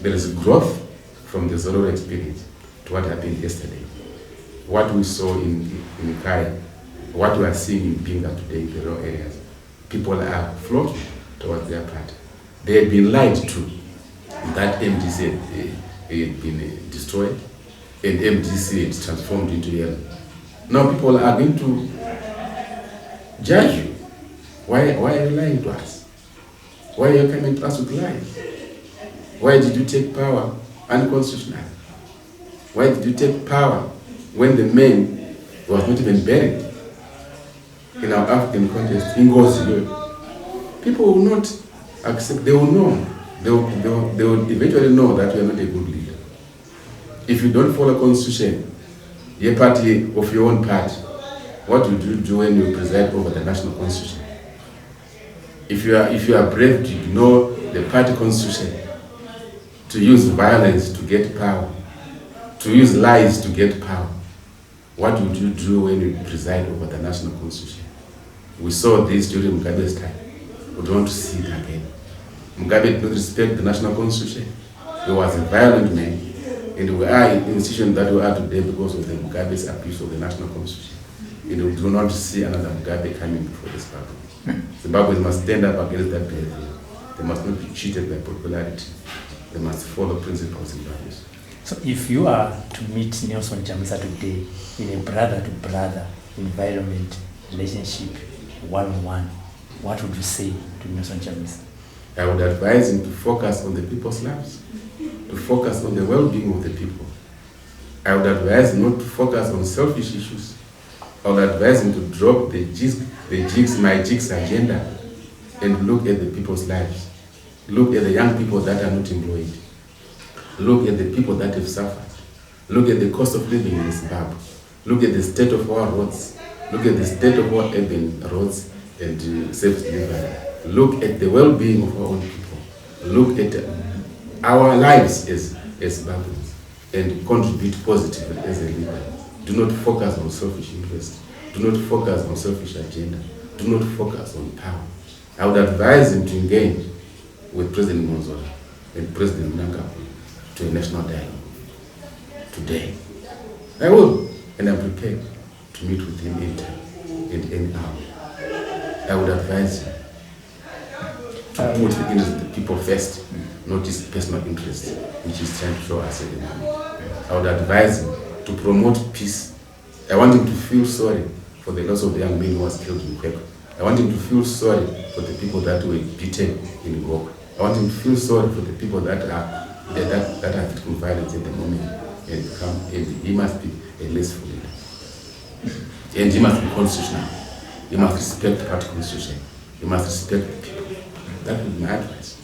There is growth from the Zulu experience to what happened yesterday. What we saw in Kaya, what we are seeing in Pinga today in the rural areas, people are flocking towards their party. They had been lied to that MDC had been destroyed and MDC had transformed into yellow. Now people are going to judge you. Why are you lying to us? Why are you coming to us with lies? Why did you take power unconstitutionally? Why did you take power when the man was not even buried in our African context in Ngozi? People will not accept, they will know. They will eventually know that you are not a good leader. If you don't follow constitution, you're party of your own party, what would you do when you preside over the national constitution? If you are brave to ignore the party constitution, to use violence to get power, to use lies to get power, what would you do when you preside over the national constitution? We saw this during Mugabe's time. We don't want to see it again. Mugabe did not respect the national constitution. He was a violent man, and we are in the situation that we are today because of the Mugabe's abuse of the national constitution. And we do not see another Mugabe coming before this party. Zimbabweans must stand up against that behavior. They must not be cheated by popularity. They must follow principles and values. So if you are to meet Nelson Chamisa today in a brother-to-brother environment, relationship, one-on-one, what would you say to Nelson Chamisa? I would advise him to focus on the people's lives, to focus on the well-being of the people. I would advise him not to focus on selfish issues. I would advise him to drop my jigs agenda and look at the people's lives. Look at the young people that are not employed. Look at the people that have suffered. Look at the cost of living in Zimbabwe. Look at the state of our roads. Look at the state of our urban roads and service delivery. Look at the well-being of our own people. Look at our lives as Zimbabweans and contribute positively as a leader. Do not focus on selfish interests. Do not focus on selfish agenda. Do not focus on power. I would advise him to engage with President Mwonzora and President Nanga to a national dialogue today. I will, and I'm prepared to meet with him anytime and any hour. I would advise him to put the interests of the people first, not his personal interests, which he's trying to show us at the moment. I would advise him to promote peace. I want him to feel sorry for the loss of the young man who was killed in Kwekwe. I want him to feel sorry for the people that were beaten in Gok. I want him to feel sorry for the people that are victim of violence at the moment, and he must be a lessful leader. And he must be constitutional. He must respect the party constitution. He must respect the people. That would be my advice.